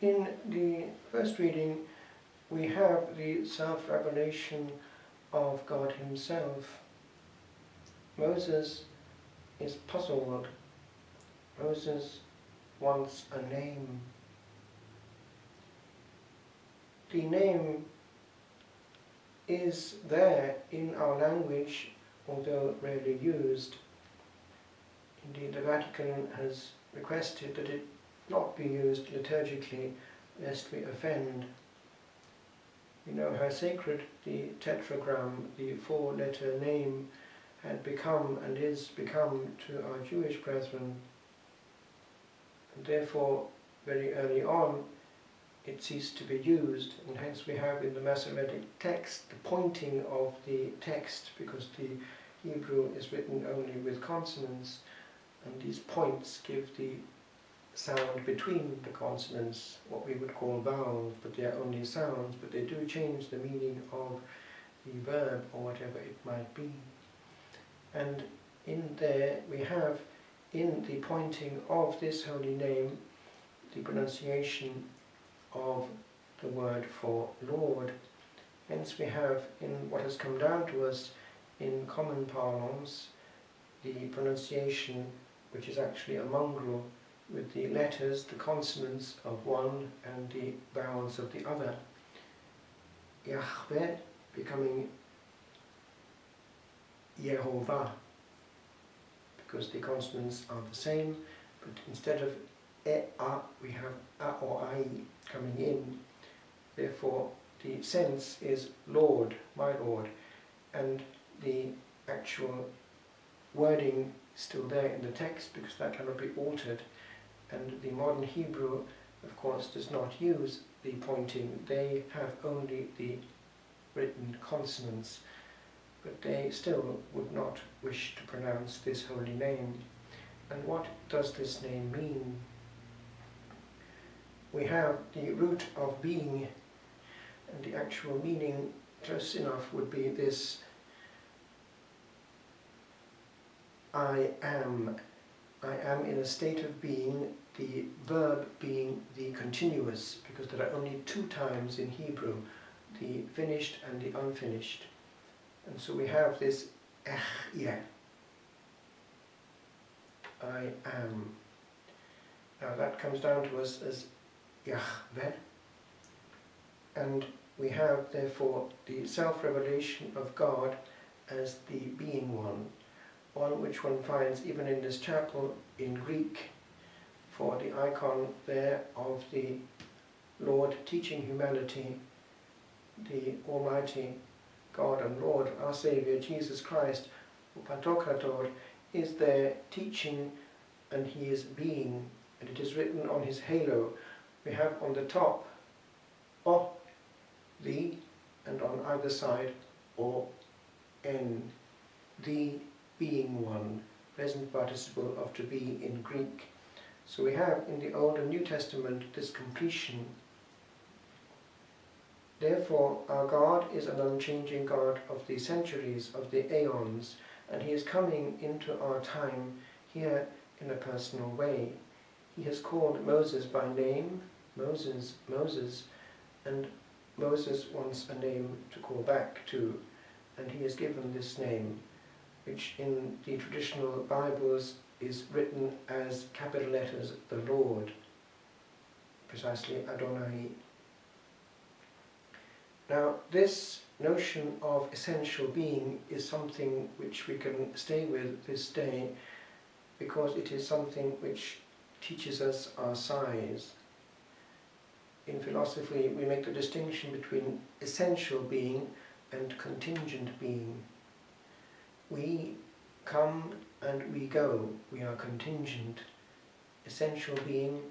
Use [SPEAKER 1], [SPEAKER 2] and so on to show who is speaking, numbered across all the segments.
[SPEAKER 1] In the first reading, we have the self-revelation of God himself. Moses is puzzled. Moses wants a name. The name is there in our language, although rarely used. Indeed, the Vatican has requested that it not be used liturgically, lest we offend. We know how sacred the tetragram, the four-letter name, had become and is become to our Jewish brethren. And therefore, very early on, it ceased to be used, and hence we have in the Masoretic text the pointing of the text, because the Hebrew is written only with consonants, and these points give the sound between the consonants, what we would call vowels, but they are only sounds, but they do change the meaning of the verb or whatever it might be. And in there we have, in the pointing of this holy name, the pronunciation of the word for Lord. Hence we have, in what has come down to us in common parlance, the pronunciation, which is actually a mongrel, with the letters, the consonants of one and the vowels of the other. Yahweh becoming Yehovah, because the consonants are the same, but instead of a, we have a or I coming in. Therefore, the sense is Lord, my Lord, and the actual wording is still there in the text, because that cannot be altered. And the modern Hebrew, of course, does not use the pointing. They have only the written consonants, but they still would not wish to pronounce this holy name. And what does this name mean? We have the root of being, and the actual meaning, close enough, would be this: I am. I am in a state of being, the verb being the continuous, because there are only two times in Hebrew, the finished and the unfinished. And so we have this echye, I am. Now that comes down to us as Yahweh, and we have therefore the self-revelation of God as the being one which one finds even in this chapel in Greek, for the icon there of the Lord teaching humanity, the Almighty God and Lord, our Saviour, Jesus Christ, Upatokrator, is there teaching, and he is being, and it is written on his halo. We have on the top, O, the, and on either side, O, N, the being one, present participle of to be in Greek. So we have in the Old and New Testament this completion. Therefore, our God is an unchanging God of the centuries, of the aeons, and he is coming into our time here in a personal way. He has called Moses by name, Moses, Moses, and Moses wants a name to call back to, and he is given this name, which in the traditional Bibles is written as capital letters, the Lord, precisely Adonai. Now, this notion of essential being is something which we can stay with this day, because it is something which teaches us our size. In philosophy, we make the distinction between essential being and contingent being. We come and we go, we are contingent. Essential being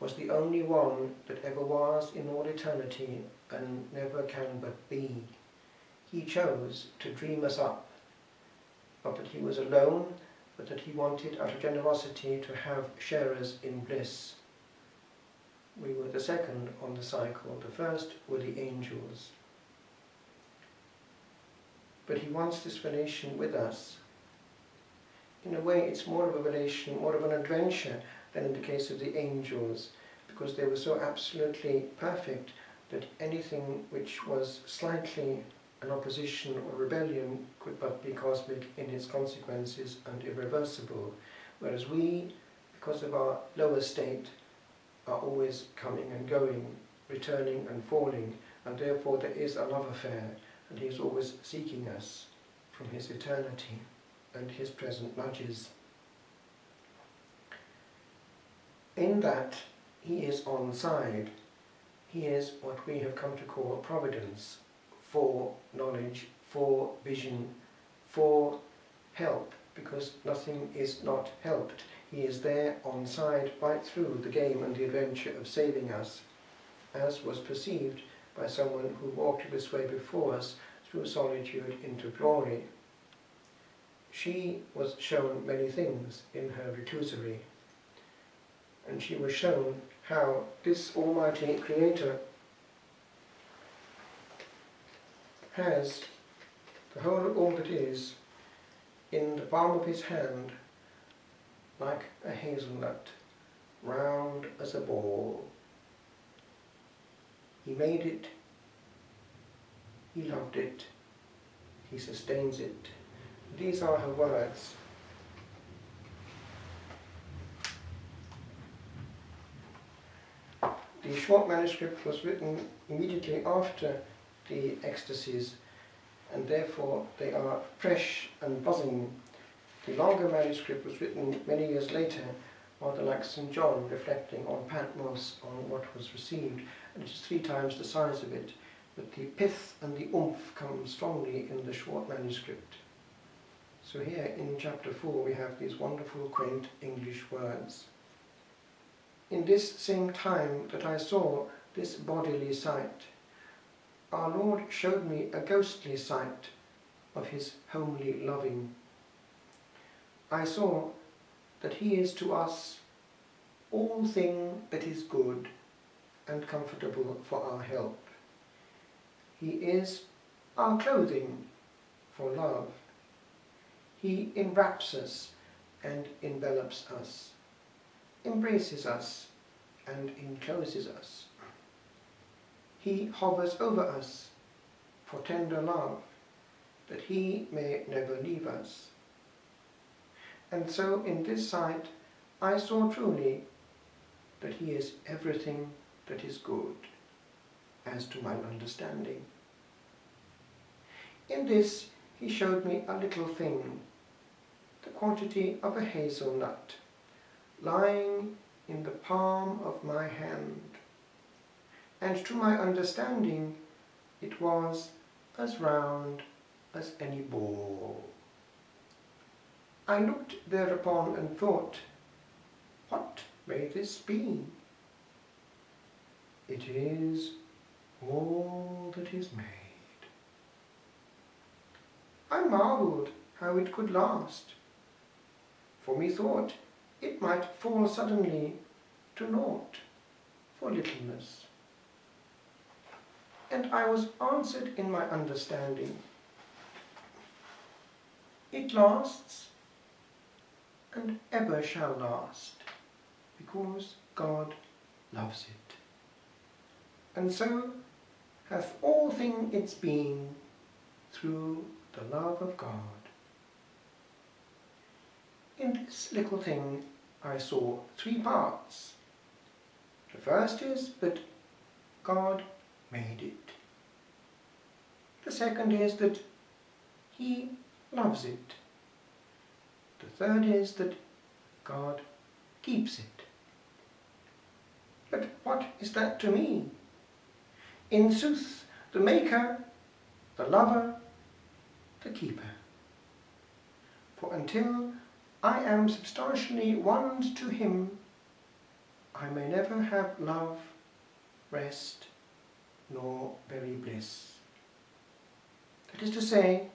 [SPEAKER 1] was the only one that ever was in all eternity and never can but be. He chose to dream us up, not that he was alone, but that he wanted out of generosity to have sharers in bliss. We were the second on the cycle, the first were the angels. But he wants this relation with us. In a way, it's more of a relation, more of an adventure than in the case of the angels, because they were so absolutely perfect that anything which was slightly an opposition or rebellion could but be cosmic in its consequences and irreversible, whereas we, because of our lower state, are always coming and going, returning and falling, and therefore there is a love affair, and he is always seeking us from his eternity and his present nudges. In that he is on side. He is what we have come to call providence, for knowledge, for vision, for help, because nothing is not helped. He is there on side right through the game and the adventure of saving us, as was perceived by someone who walked this way before us through solitude into glory. She was shown many things in her reclusory, and she was shown how this Almighty Creator has the whole of all that is in the palm of his hand, like a hazelnut, round as a ball. He made it, he loved it, he sustains it. These are her words. The short manuscript was written immediately after the ecstasies, and therefore they are fresh and buzzing. The longer manuscript was written many years later, rather like St. John, reflecting on Patmos, on what was received, and it is 3 times the size of it, but the pith and the oomph come strongly in the short manuscript. So here in chapter 4 we have these wonderful, quaint English words. In this same time that I saw this bodily sight, our Lord showed me a ghostly sight of his homely loving. I saw that he is to us all thing that is good and comfortable for our help. He is our clothing for love. He enwraps us and envelops us, embraces us and encloses us. He hovers over us for tender love, that he may never leave us. And so in this sight I saw truly that he is everything that is good, as to my understanding. In this he showed me a little thing, the quantity of a hazelnut, lying in the palm of my hand, and to my understanding it was as round as any ball. I looked thereupon and thought, what may this be? It is all that is made. I marvelled how it could last, for methought it might fall suddenly to naught for littleness. And I was answered in my understanding, it lasts and ever shall last, because God loves it. And so hath all thing its being through the love of God. In this little thing I saw 3 parts. The first is that God made it. The second is that he loves it. The third is that God keeps it. But what is that to me? In sooth, the maker, the lover, the keeper. For until I am substantially one to him, I may never have love, rest, nor very bliss. That is to say,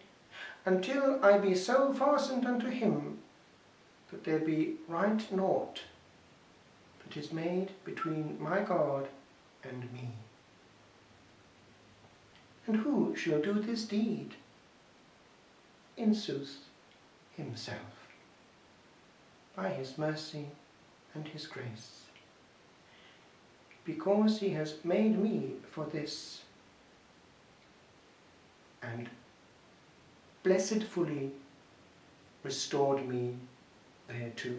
[SPEAKER 1] until I be so fastened unto him that there be right naught that is made between my God and me. And who shall do this deed? In sooth, himself, by his mercy and his grace. because he has made me for this, and blessedly restored me thereto.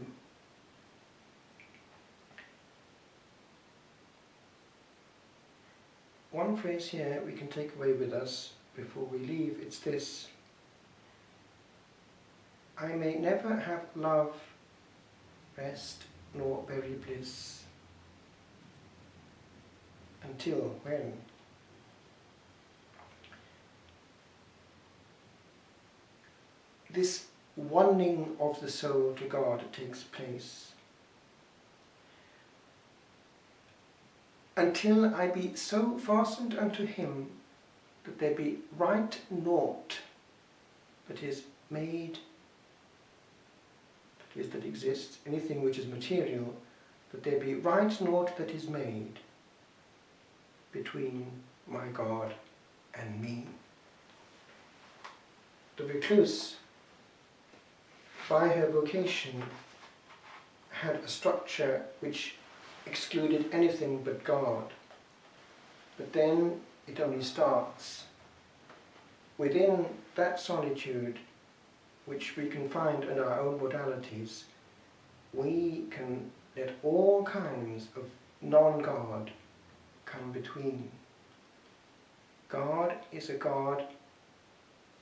[SPEAKER 1] One phrase here we can take away with us before we leave, it's this: I may never have love, rest, nor very bliss. Until when? This oneing of the soul to God takes place. Until I be so fastened unto him that there be right naught that is made, that is, that exists, anything which is material, that there be right naught that is made between my God and me. The recluse, by her vocation, had a structure which excluded anything but God. But then it only starts. Within that solitude, which we can find in our own modalities, we can let all kinds of non-God come between. God is a God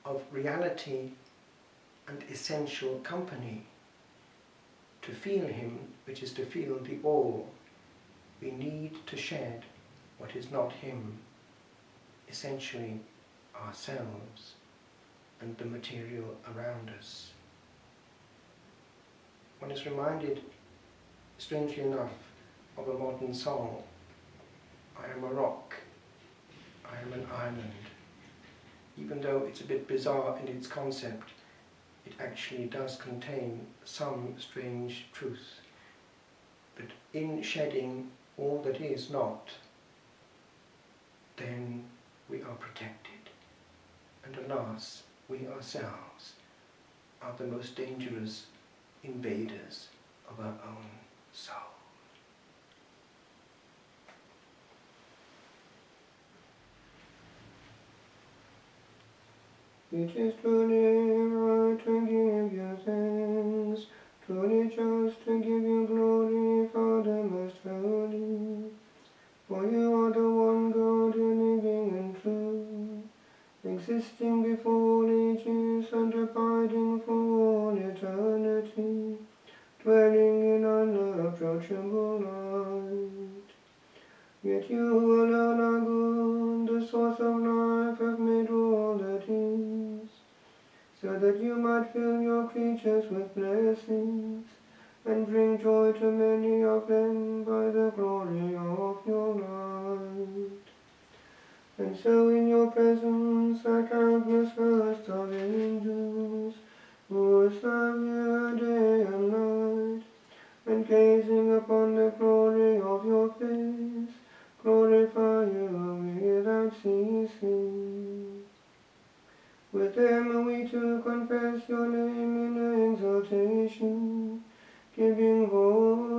[SPEAKER 1] of reality and essential company. To feel him, which is to feel the all, we need to shed what is not him, essentially ourselves and the material around us. One is reminded, strangely enough, of a modern song. I am a rock, I am an island. Even though it's a bit bizarre in its concept, it actually does contain some strange truth. That in shedding all that is not, then we are protected. And alas, we ourselves are the most dangerous invaders of our own soul. It is truly right to give you thanks, truly just to give you glory, Father most holy. For you are the one God, living and true, existing before all ages and abiding for all eternity, dwelling in unapproachable light. Yet you who alone are good, the source of life, have made all that is, so that you might fill your creatures with blessings, and bring joy to many of them by the glory of your light. And so in your presence are countless hosts of angels, who serve you day and night, and gazing upon the glory of your face, glorify you without ceasing. With them we too confess your name in exaltation, giving voice